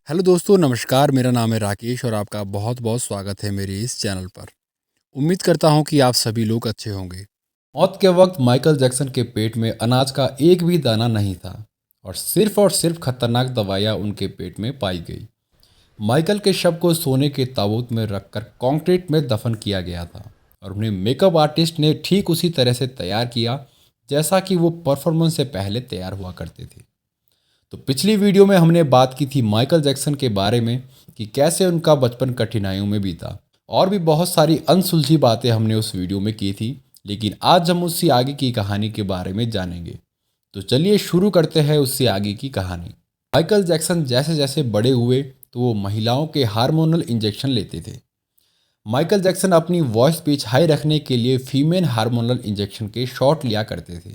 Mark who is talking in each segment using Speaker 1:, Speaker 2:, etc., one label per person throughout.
Speaker 1: Hello दोस्तों, नमस्कार। मेरा नाम है राकेश और आपका बहुत बहुत स्वागत है मेरे इस चैनल पर। उम्मीद करता हूँ कि आप सभी लोग अच्छे होंगे। मौत के वक्त माइकल जैक्सन के पेट में अनाज का एक भी दाना नहीं था और सिर्फ खतरनाक दवाइयाँ उनके पेट में पाई गई। माइकल के शव को सोने के ताबूत में रखकर कंक्रीट में दफन किया गया था और उन्हें मेकअप आर्टिस्ट ने ठीक उसी तरह से तैयार किया जैसा कि वो परफॉर्मेंस से पहले तैयार हुआ करते थे। तो पिछली वीडियो में हमने बात की थी माइकल जैक्सन के बारे में कि कैसे उनका बचपन कठिनाइयों में बीता और भी बहुत सारी अनसुलझी बातें हमने उस वीडियो में की थी। लेकिन आज हम उससे आगे की कहानी के बारे में जानेंगे। तो चलिए शुरू करते हैं उससे आगे की कहानी। माइकल जैक्सन जैसे जैसे बड़े हुए तो वो महिलाओं के हार्मोनल इंजेक्शन लेते थे। माइकल जैक्सन अपनी वॉइस पिच हाई रखने के लिए फीमेल हार्मोनल इंजेक्शन के शॉट लिया करते थे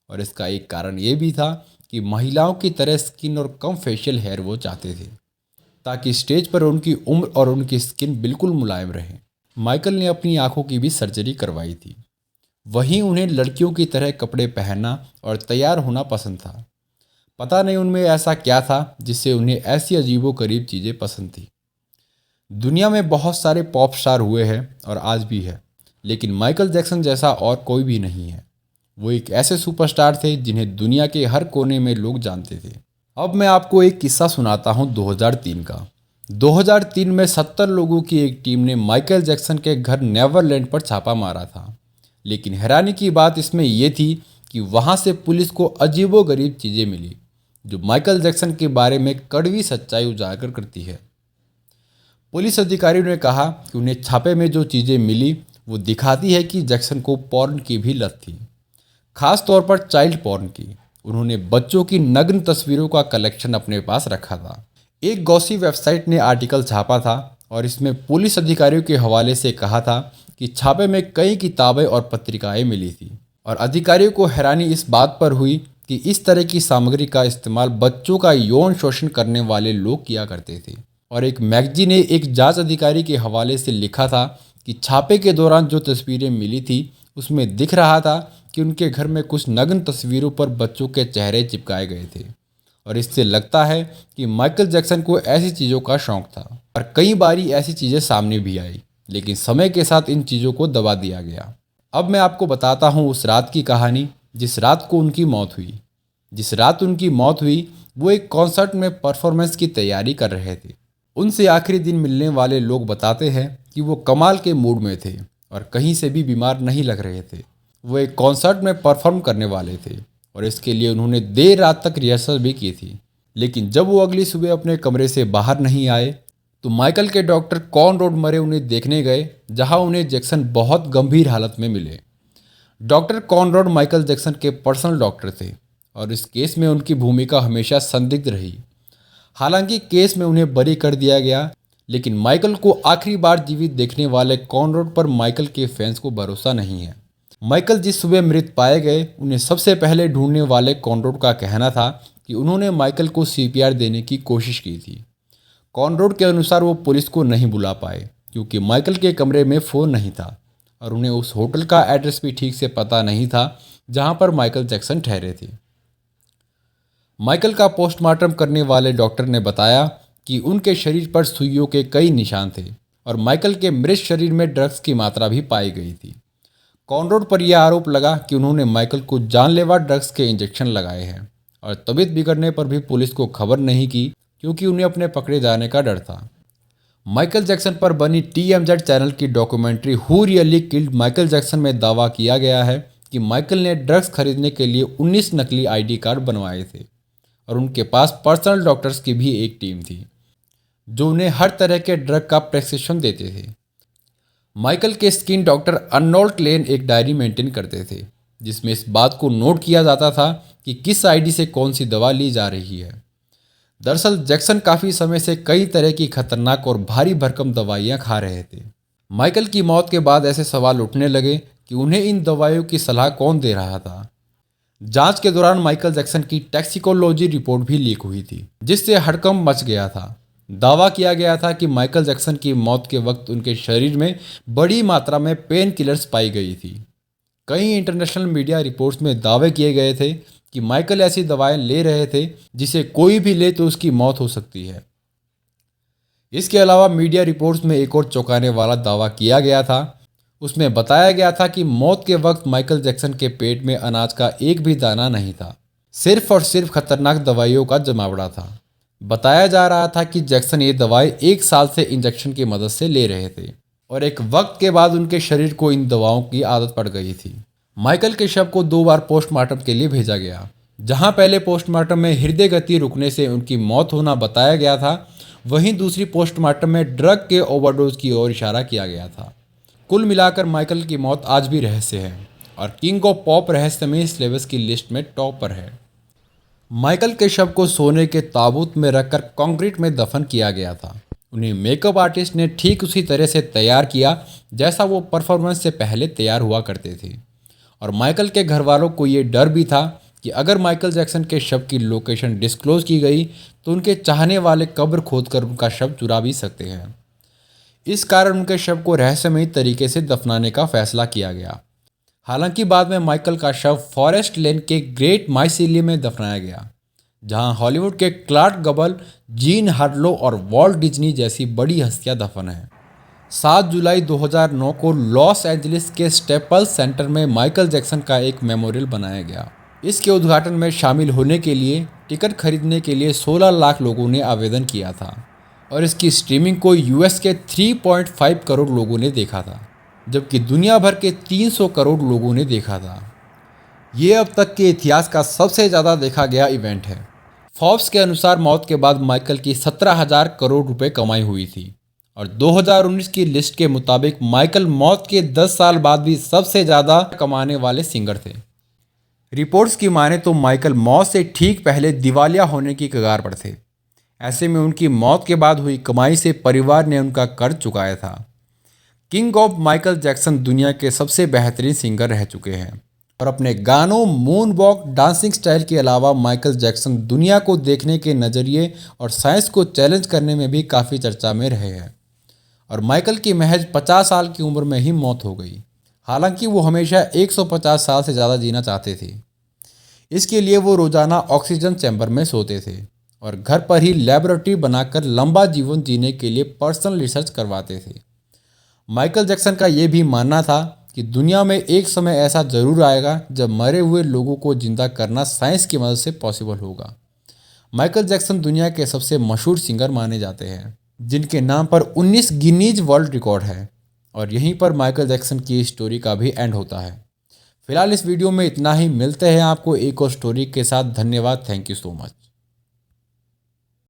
Speaker 1: और इसका एक कारण ये भी था कि महिलाओं की तरह स्किन और कम फेशियल हेयर वो चाहते थे ताकि स्टेज पर उनकी उम्र और उनकी स्किन बिल्कुल मुलायम रहे। माइकल ने अपनी आंखों की भी सर्जरी करवाई थी। वहीं उन्हें लड़कियों की तरह कपड़े पहनना और तैयार होना पसंद था। पता नहीं उनमें ऐसा क्या था जिससे उन्हें ऐसी अजीबोगरीब चीज़ें पसंद थी। दुनिया में बहुत सारे पॉप स्टार हुए हैं और आज भी है, लेकिन माइकल जैक्सन जैसा और कोई भी नहीं है। वो एक ऐसे सुपरस्टार थे जिन्हें दुनिया के हर कोने में लोग जानते थे। अब मैं आपको एक किस्सा सुनाता हूँ 2003 का। 2003 में 70 लोगों की एक टीम ने माइकल जैक्सन के घर नेवरलैंड पर छापा मारा था। लेकिन हैरानी की बात इसमें यह थी कि वहाँ से पुलिस को अजीबोगरीब चीज़ें मिली जो माइकल जैक्सन के बारे में कड़वी सच्चाई उजागर करती है। पुलिस अधिकारियों ने कहा कि उन्हें छापे में जो चीज़ें मिली वो दिखाती है कि जैक्सन को पॉर्न की भी लत थी, खास तौर पर चाइल्ड पॉर्न की। उन्होंने बच्चों की नग्न तस्वीरों का कलेक्शन अपने पास रखा था। एक गॉसी वेबसाइट ने आर्टिकल छापा था और इसमें पुलिस अधिकारियों के हवाले से कहा था कि छापे में कई किताबें और पत्रिकाएं मिली थी और अधिकारियों को हैरानी इस बात पर हुई कि इस तरह की सामग्री का इस्तेमाल बच्चों का यौन शोषण करने वाले लोग किया करते थे। और एक मैगजीन ने एक जांच अधिकारी के हवाले से लिखा था कि छापे के दौरान जो तस्वीरें मिली थी उसमें दिख रहा था कि उनके घर में कुछ नग्न तस्वीरों पर बच्चों के चेहरे चिपकाए गए थे और इससे लगता है कि माइकल जैक्सन को ऐसी चीज़ों का शौक था। और कई बारी ऐसी चीज़ें सामने भी आई, लेकिन समय के साथ इन चीज़ों को दबा दिया गया। अब मैं आपको बताता हूँ उस रात की कहानी जिस रात को उनकी मौत हुई। जिस रात उनकी मौत हुई वो एक कॉन्सर्ट में परफॉर्मेंस की तैयारी कर रहे थे। उनसे आखिरी दिन मिलने वाले लोग बताते हैं कि वो कमाल के मूड में थे और कहीं से भी बीमार नहीं लग रहे थे। वो एक कॉन्सर्ट में परफॉर्म करने वाले थे और इसके लिए उन्होंने देर रात तक रिहर्सल भी की थी। लेकिन जब वो अगली सुबह अपने कमरे से बाहर नहीं आए तो माइकल के डॉक्टर कॉनराड मरे उन्हें देखने गए, जहां उन्हें जैक्सन बहुत गंभीर हालत में मिले। डॉक्टर कॉनराड माइकल जैक्सन के पर्सनल डॉक्टर थे और इस केस में उनकी भूमिका हमेशा संदिग्ध रही। हालांकि केस में उन्हें बरी कर दिया गया, लेकिन माइकल को आखिरी बार जीवित देखने वाले कॉनराड पर माइकल के फैंस को भरोसा नहीं है। माइकल जिस सुबह मृत पाए गए उन्हें सबसे पहले ढूंढने वाले कॉनराड का कहना था कि उन्होंने माइकल को सीपीआर देने की कोशिश की थी। कॉनराड के अनुसार वो पुलिस को नहीं बुला पाए क्योंकि माइकल के कमरे में फ़ोन नहीं था और उन्हें उस होटल का एड्रेस भी ठीक से पता नहीं था जहां पर माइकल जैक्सन ठहरे थे। माइकल का पोस्टमार्टम करने वाले डॉक्टर ने बताया कि उनके शरीर पर सुइयों के कई निशान थे और माइकल के मृत शरीर में ड्रग्स की मात्रा भी पाई गई थी। कॉनराड पर यह आरोप लगा कि उन्होंने माइकल को जानलेवा ड्रग्स के इंजेक्शन लगाए हैं और तबीयत बिगड़ने पर भी पुलिस को खबर नहीं की क्योंकि उन्हें अपने पकड़े जाने का डर था। माइकल जैक्सन पर बनी TMZ चैनल की documentary who really killed Michael Jackson में दावा किया गया है कि माइकल ने ड्रग्स खरीदने के लिए 19 नकली ID कार्ड बनवाए थे और उनके पास पर्सनल डॉक्टर्स की भी एक टीम थी जो उन्हें हर तरह के ड्रग का प्रेस्क्रिप्शन देते थे। माइकल के स्किन डॉक्टर अर्नोल्ड क्लेन एक डायरी मेंटेन करते थे जिसमें इस बात को नोट किया जाता था कि किस ID से कौन सी दवा ली जा रही है। दरअसल जैक्सन काफ़ी समय से कई तरह की खतरनाक और भारी भरकम दवाइयाँ खा रहे थे। माइकल की मौत के बाद ऐसे सवाल उठने लगे कि उन्हें इन दवाइयों की सलाह कौन दे रहा था। जांच के दौरान माइकल जैक्सन की टैक्सिकोलॉजी रिपोर्ट भी लीक हुई थी जिससे हड़कंप मच गया था। दावा किया गया था कि माइकल जैक्सन की मौत के वक्त उनके शरीर में बड़ी मात्रा में पेन किलर्स पाई गई थी। कई इंटरनेशनल मीडिया रिपोर्ट्स में दावे किए गए थे कि माइकल ऐसी दवाएं ले रहे थे जिसे कोई भी ले तो उसकी मौत हो सकती है। इसके अलावा मीडिया रिपोर्ट्स में एक और चौंकाने वाला दावा किया गया था। उसमें बताया गया था कि मौत के वक्त माइकल जैक्सन के पेट में अनाज का एक भी दाना नहीं था, सिर्फ और सिर्फ खतरनाक दवाइयों का जमावड़ा था। बताया जा रहा था कि जैक्सन ये दवाई 1 साल से इंजेक्शन की मदद से ले रहे थे और एक वक्त के बाद उनके शरीर को इन दवाओं की आदत पड़ गई थी। माइकल के शव को 2 बार पोस्टमार्टम के लिए भेजा गया। जहां पहले पोस्टमार्टम में हृदय गति रुकने से उनकी मौत होना बताया गया था, वहीं दूसरी पोस्टमार्टम में ड्रग के ओवरडोज की ओर इशारा किया गया था। कुल मिलाकर माइकल की मौत आज भी रहस्य है और किंग ऑफ पॉप रहस्यमय स्लेबस की लिस्ट में टॉप पर है। माइकल के शव को सोने के ताबूत में रखकर कंक्रीट में दफन किया गया था। उन्हें मेकअप आर्टिस्ट ने ठीक उसी तरह से तैयार किया जैसा वो परफॉर्मेंस से पहले तैयार हुआ करते थे। और माइकल के घर वालों को ये डर भी था कि अगर माइकल जैक्सन के शव की लोकेशन डिस्क्लोज की गई तो उनके चाहने वाले कब्र खोदकर उनका शव चुरा भी सकते हैं। इस कारण उनके शव को रहस्यमयी तरीके से दफनाने का फैसला किया गया। हालांकि बाद में माइकल का शव फॉरेस्ट लेन के ग्रेट माइसीलियम में दफनाया गया, जहां हॉलीवुड के क्लार्क गबल, जीन हार्लो और वॉल्ट डिज्नी जैसी बड़ी हस्तियां दफन हैं। 7 जुलाई 2009 को लॉस एंजलिस के स्टेपल्स सेंटर में माइकल जैक्सन का एक मेमोरियल बनाया गया। इसके उद्घाटन में शामिल होने के लिए टिकट खरीदने के लिए 16 लाख लोगों ने आवेदन किया था और इसकी स्ट्रीमिंग को यूएस के 3.5 करोड़ लोगों ने देखा था, जबकि दुनिया भर के 300 करोड़ लोगों ने देखा था। ये अब तक के इतिहास का सबसे ज़्यादा देखा गया इवेंट है। फोर्ब्स के अनुसार मौत के बाद माइकल की 17,000 करोड़ रुपए कमाई हुई थी और 2019 की लिस्ट के मुताबिक माइकल मौत के 10 साल बाद भी सबसे ज़्यादा कमाने वाले सिंगर थे। रिपोर्ट्स की माने तो माइकल मौत से ठीक पहले दिवालिया होने की कगार पर थे। ऐसे में उनकी मौत के बाद हुई कमाई से परिवार ने उनका कर्ज चुकाया था। किंग ऑफ माइकल जैक्सन दुनिया के सबसे बेहतरीन सिंगर रह चुके हैं और अपने गानों, मून वॉक, डांसिंग स्टाइल के अलावा माइकल जैक्सन दुनिया को देखने के नज़रिए और साइंस को चैलेंज करने में भी काफ़ी चर्चा में रहे हैं। और माइकल की महज 50 साल की उम्र में ही मौत हो गई। हालांकि वो हमेशा 150 साल से ज़्यादा जीना चाहते थे। इसके लिए वो रोज़ाना ऑक्सीजन चैम्बर में सोते थे और घर पर ही लेबोरेटरी बनाकर लंबा जीवन जीने के लिए पर्सनल रिसर्च करवाते थे। माइकल जैक्सन का ये भी मानना था कि दुनिया में एक समय ऐसा ज़रूर आएगा जब मरे हुए लोगों को जिंदा करना साइंस की मदद से पॉसिबल होगा। माइकल जैक्सन दुनिया के सबसे मशहूर सिंगर माने जाते हैं, जिनके नाम पर 19 गिनीज वर्ल्ड रिकॉर्ड है और यहीं पर माइकल जैक्सन की स्टोरी का भी एंड होता है। फिलहाल इस वीडियो में इतना ही। मिलते हैं आपको एक और स्टोरी के साथ। धन्यवाद। Thank you so much.